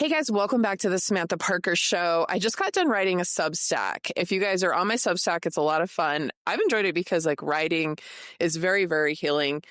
Hey guys, welcome back to the Samantha Parker Show. I just got done writing a Substack. If you guys are on my Substack, it's a lot of fun. I've enjoyed it because writing is very, very healing.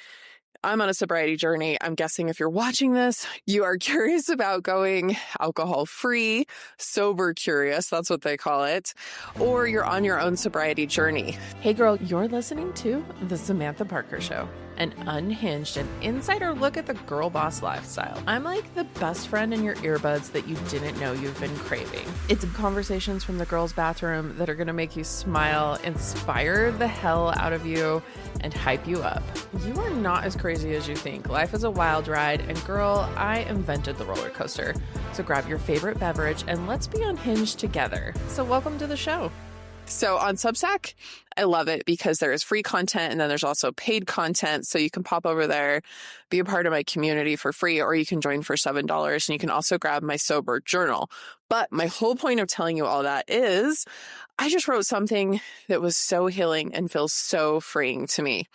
I'm on a sobriety journey. I'm guessing if you're watching this, you are curious about going alcohol-free, sober curious, that's what they call it, or you're on your own sobriety journey. Hey girl, you're listening to The Samantha Parker Show, an unhinged and insider look at the girl boss lifestyle. I'm like the best friend in your earbuds that you didn't know you've been craving. It's conversations from the girls' bathroom that are going to make you smile, inspire the hell out of you, and hype you up. You are not as crazy as you think. Life is a wild ride, and girl, I invented the roller coaster. So grab your favorite beverage and let's be unhinged together. So welcome to the show. So on Substack, I love it because there is free content and then there's also paid content. So you can pop over there, be a part of my community for free, or you can join for $7 and you can also grab my sober journal. But my whole point of telling you all that is I just wrote something that was so healing and feels so freeing to me.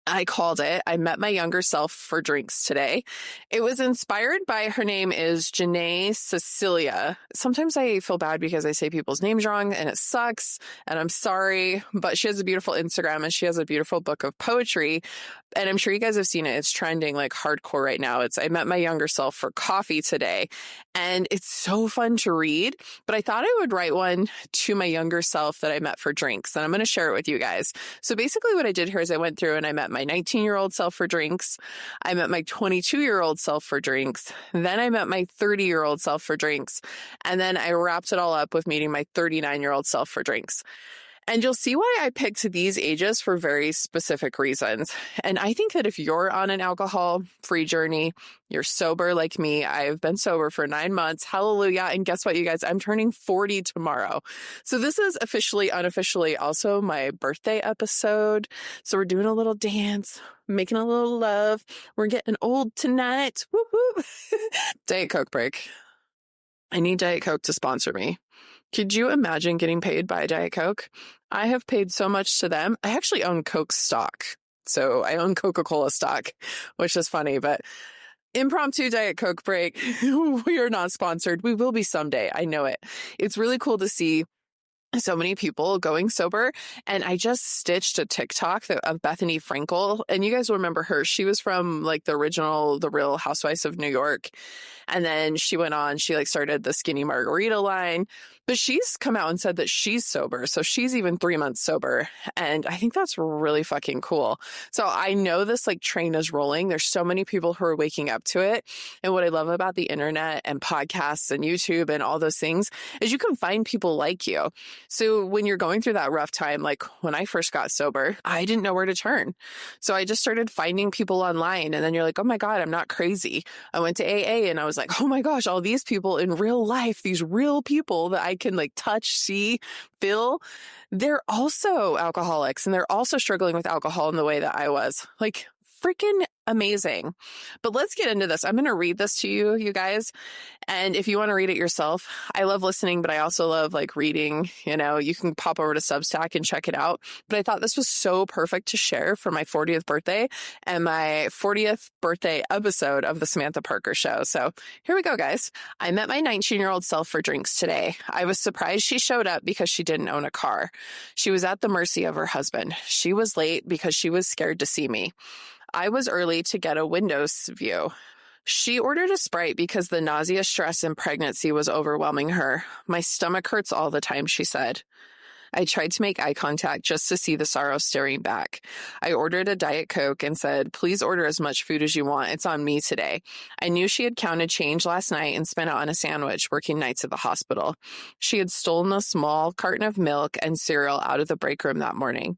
I called it, I met my younger self for drinks today. It was inspired by, her name is Janae Cecilia. Sometimes I feel bad because I say people's names wrong and it sucks and I'm sorry, but she has a beautiful Instagram and she has a beautiful book of poetry. And I'm sure you guys have seen it. It's trending like hardcore right now. It's I met my younger self for coffee today. And it's so fun to read. But I thought I would write one to my younger self that I met for drinks. And I'm going to share it with you guys. So basically what I did here is I went through and I met my 19-year-old self for drinks. I met my 22-year-old self for drinks. Then I met my 30-year-old self for drinks. And then I wrapped it all up with meeting my 39-year-old self for drinks. And you'll see why I picked these ages for very specific reasons. And I think that if you're on an alcohol-free journey, you're sober like me. I've been sober for 9 months. Hallelujah. And guess what, you guys? I'm turning 40 tomorrow. So this is officially, unofficially also my birthday episode. So we're doing a little dance, making a little love. We're getting old tonight. Whoop, whoop. Diet Coke break. I need Diet Coke to sponsor me. Could you imagine getting paid by Diet Coke? I have paid so much to them. I actually own Coke stock. So I own Coca-Cola stock, which is funny, but impromptu Diet Coke break. We are not sponsored. We will be someday. I know it. It's really cool to see so many people going sober. And I just stitched a TikTok of Bethany Frankel. And you guys will remember her. She was from like the Real Housewives of New York. And then she went on, she started the Skinny Margarita line, but she's come out and said that she's sober. So she's even 3 months sober. And I think that's really fucking cool. So I know this train is rolling. There's so many people who are waking up to it. And what I love about the internet and podcasts and YouTube and all those things is you can find people like you. So when you're going through that rough time, like when I first got sober, I didn't know where to turn. So I just started finding people online. And then you're like, oh my God, I'm not crazy. I went to AA and I was like, oh my gosh, all these people in real life, these real people that I can touch, see, feel, they're also alcoholics and they're also struggling with alcohol in the way that I was. Freaking amazing. But let's get into this. I'm going to read this to you, you guys. And if you want to read it yourself, I love listening, but I also love reading. You can pop over to Substack and check it out. But I thought this was so perfect to share for my 40th birthday and my 40th birthday episode of the Samantha Parker Show. So here we go, guys. I met my 19-year-old self for drinks today. I was surprised she showed up because she didn't own a car. She was at the mercy of her husband. She was late because she was scared to see me. I was early to get a windows view. She ordered a Sprite because the nausea, stress, and pregnancy was overwhelming her. My stomach hurts all the time, she said. I tried to make eye contact just to see the sorrow staring back. I ordered a Diet Coke and said, please order as much food as you want. It's on me today. I knew she had counted change last night and spent it on a sandwich, working nights at the hospital. She had stolen a small carton of milk and cereal out of the break room that morning.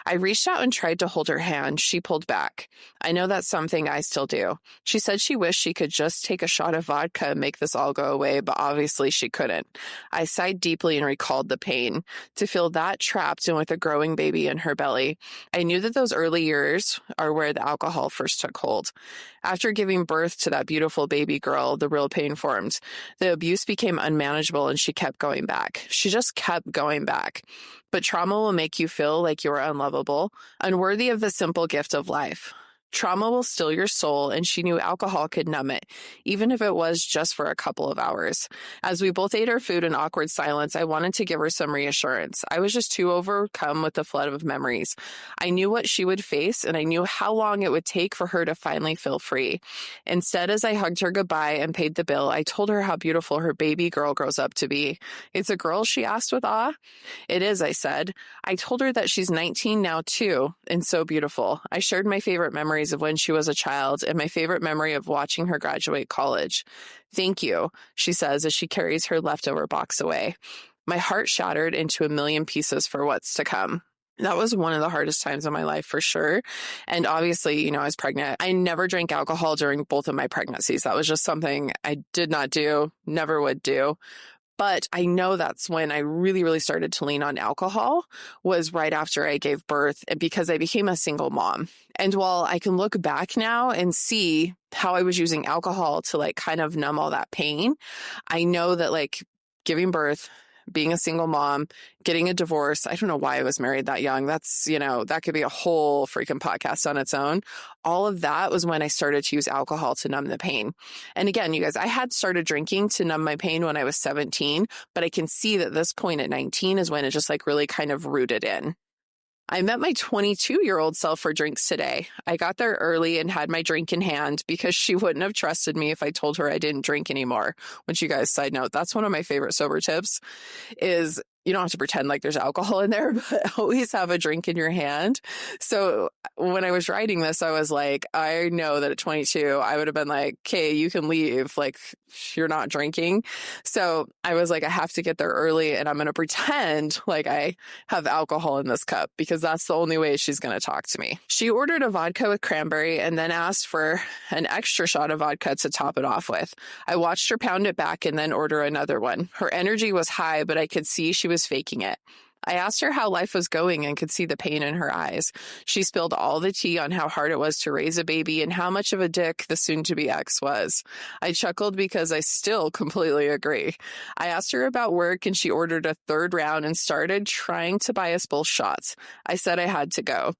I reached out and tried to hold her hand. She pulled back. I know that's something I still do. She said she wished she could just take a shot of vodka and make this all go away, but obviously she couldn't. I sighed deeply and recalled the pain. To feel that trapped and with a growing baby in her belly. I knew that those early years are where the alcohol first took hold. After giving birth to that beautiful baby girl, the real pain formed. The abuse became unmanageable and she kept going back. She just kept going back. But trauma will make you feel like you are unlovable, unworthy of the simple gift of life. Trauma will still your soul, and she knew alcohol could numb it, even if it was just for a couple of hours. As we both ate our food in awkward silence, I wanted to give her some reassurance. I was just too overcome with the flood of memories. I knew what she would face, and I knew how long it would take for her to finally feel free. Instead, as I hugged her goodbye and paid the bill, I told her how beautiful her baby girl grows up to be. "It's a girl?" she asked with awe. "It is," I said. I told her that she's 19 now, too, and so beautiful. I shared my favorite memories of when she was a child and my favorite memory of watching her graduate college. "Thank you," she says as she carries her leftover box away. My heart shattered into a million pieces for what's to come. That was one of the hardest times of my life for sure. And obviously, I was pregnant. I never drank alcohol during both of my pregnancies. That was just something I did not do, never would do. But I know that's when I really, really started to lean on alcohol, was right after I gave birth, and because I became a single mom. And while I can look back now and see how I was using alcohol to kind of numb all that pain, I know that giving birth, being a single mom, getting a divorce. I don't know why I was married that young. That's, that could be a whole freaking podcast on its own. All of that was when I started to use alcohol to numb the pain. And again, you guys, I had started drinking to numb my pain when I was 17, but I can see that this point at 19 is when it just really kind of rooted in. I met my 22-year-old self for drinks today. I got there early and had my drink in hand because she wouldn't have trusted me if I told her I didn't drink anymore. Which, you guys, side note, that's one of my favorite sober tips is you don't have to pretend like there's alcohol in there, but always have a drink in your hand. So when I was writing this, I was like, I know that at 22, I would have been like, okay, you can leave. You're not drinking. So I was like, I have to get there early and I'm going to pretend like I have alcohol in this cup because that's the only way she's going to talk to me. She ordered a vodka with cranberry and then asked for an extra shot of vodka to top it off with. I watched her pound it back and then order another one. Her energy was high, but I could see she was faking it. I asked her how life was going and could see the pain in her eyes. She spilled all the tea on how hard it was to raise a baby and how much of a dick the soon-to-be ex was. I chuckled because I still completely agree. I asked her about work and she ordered a third round and started trying to buy us both shots. I said I had to go.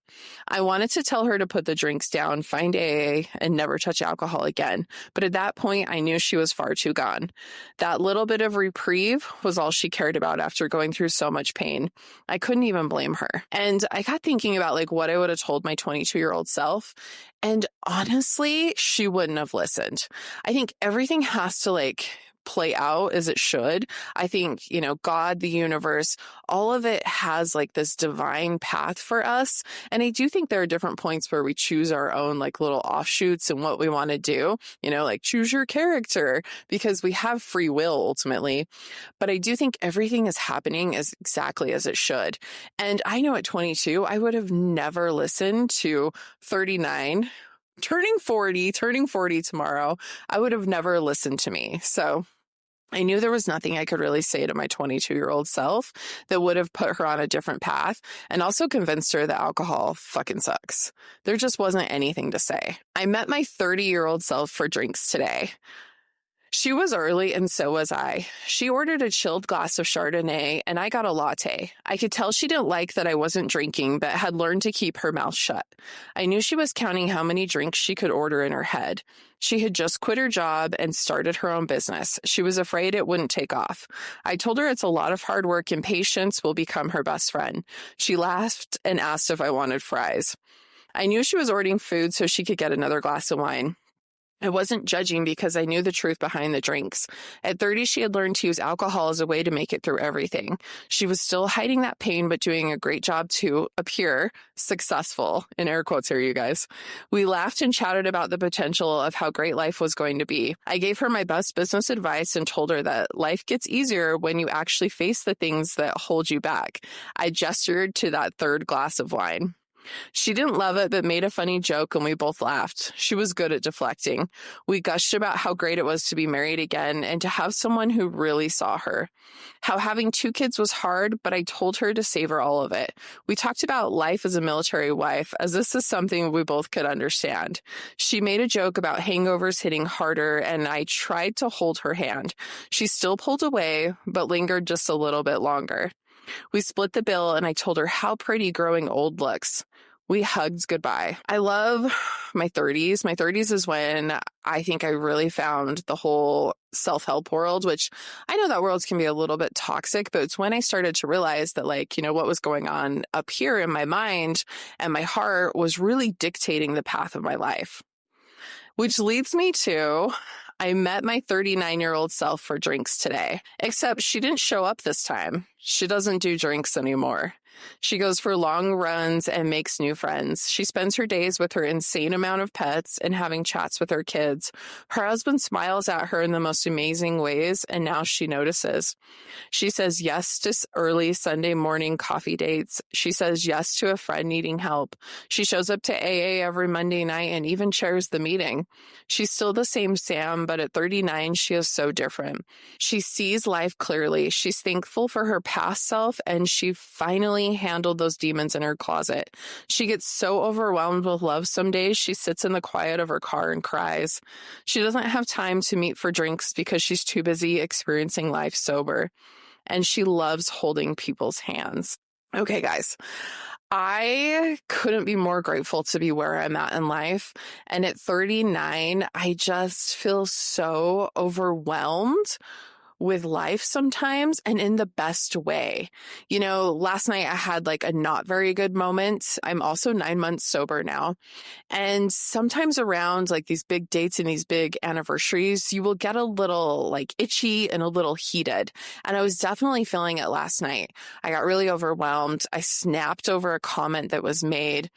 I wanted to tell her to put the drinks down, find AA, and never touch alcohol again. But at that point, I knew she was far too gone. That little bit of reprieve was all she cared about after going through so much pain. I couldn't even blame her. And I got thinking about what I would have told my 22-year-old self. And honestly, she wouldn't have listened. I think everything has to play out as it should. I think, God, the universe, all of it has this divine path for us. And I do think there are different points where we choose our own little offshoots and what we want to do, choose your character because we have free will ultimately. But I do think everything is happening as exactly as it should. And I know at 22, I would have never listened to 39, turning 40 tomorrow. I would have never listened to me. So I knew there was nothing I could really say to my 22-year-old self that would have put her on a different path and also convinced her that alcohol fucking sucks. There just wasn't anything to say. I met my 30-year-old self for drinks today. She was early and so was I. She ordered a chilled glass of Chardonnay and I got a latte. I could tell she didn't like that I wasn't drinking but had learned to keep her mouth shut. I knew she was counting how many drinks she could order in her head. She had just quit her job and started her own business. She was afraid it wouldn't take off. I told her it's a lot of hard work and patience will become her best friend. She laughed and asked if I wanted fries. I knew she was ordering food so she could get another glass of wine. I wasn't judging because I knew the truth behind the drinks. At 30, she had learned to use alcohol as a way to make it through everything. She was still hiding that pain, but doing a great job to appear successful, in air quotes here, you guys. We laughed and chatted about the potential of how great life was going to be. I gave her my best business advice and told her that life gets easier when you actually face the things that hold you back. I gestured to that third glass of wine. She didn't love it, but made a funny joke and we both laughed. She was good at deflecting. We gushed about how great it was to be married again and to have someone who really saw her. How having 2 kids was hard, but I told her to savor all of it. We talked about life as a military wife, as this is something we both could understand. She made a joke about hangovers hitting harder, and I tried to hold her hand. She still pulled away, but lingered just a little bit longer. We split the bill, and I told her how pretty growing old looks. We hugged goodbye. I love my 30s. My 30s is when I think I really found the whole self-help world, which I know that world can be a little bit toxic, but it's when I started to realize that, like, you know, what was going on up here in my mind and my heart was really dictating the path of my life. Which leads me to, I met my 39-year-old self for drinks today, except she didn't show up this time. She doesn't do drinks anymore. She goes for long runs and makes new friends. She spends her days with her insane amount of pets and having chats with her kids. Her husband smiles at her in the most amazing ways, and now she notices. She says yes to early Sunday morning coffee dates. She says yes to a friend needing help. She shows up to AA every Monday night and even chairs the meeting. She's still the same Sam, but at 39, she is so different. She sees life clearly. She's thankful for her past self, and she finally handled those demons in her closet. She gets so overwhelmed with love some days she sits in the quiet of her car and cries. She doesn't have time to meet for drinks because she's too busy experiencing life sober. And she loves holding people's hands. Okay, guys. I couldn't be more grateful to be where I'm at in life. And at 39, I just feel so overwhelmed with life sometimes, and in the best way. You know, last night I had like a not very good moment. I'm also 9 months sober now. And sometimes around like these big dates and these big anniversaries, you will get a little like itchy and a little heated. And I was definitely feeling it last night. I got really overwhelmed. I snapped over a comment that was made.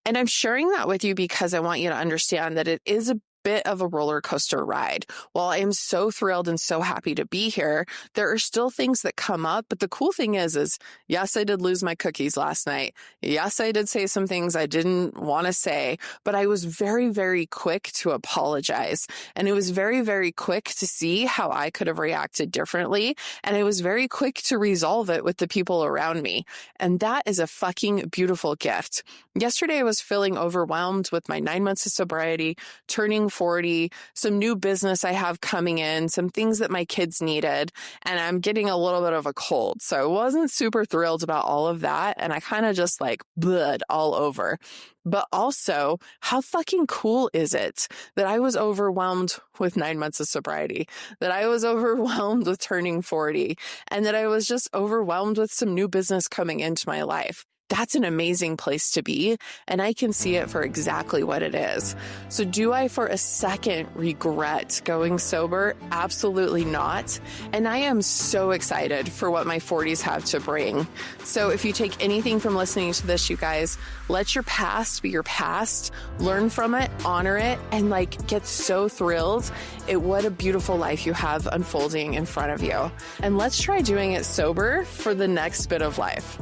And I'm sharing that with you because I want you to understand that it is a bit of a roller coaster ride. While I am so thrilled and so happy to be here, there are still things that come up. But the cool thing is yes, I did lose my cookies last night. Yes, I did say some things I didn't want to say, but I was very, very quick to apologize. And it was very, very quick to see how I could have reacted differently. And I was very quick to resolve it with the people around me. And that is a fucking beautiful gift. Yesterday, I was feeling overwhelmed with my 9 months of sobriety, turning 40, some new business I have coming in, some things that my kids needed, and I'm getting a little bit of a cold. So I wasn't super thrilled about all of that, and I kind of just like bled all over. But also, how fucking cool is it that I was overwhelmed with 9 months of sobriety, that I was overwhelmed with turning 40, and that I was just overwhelmed with some new business coming into my life? That's an amazing place to be, and I can see it for exactly what it is. So do I for a second regret going sober? Absolutely not. And I am so excited for what my 40s have to bring. So if you take anything from listening to this, you guys, let your past be your past, learn from it, honor it, and like get so thrilled at what a beautiful life you have unfolding in front of you. And let's try doing it sober for the next bit of life.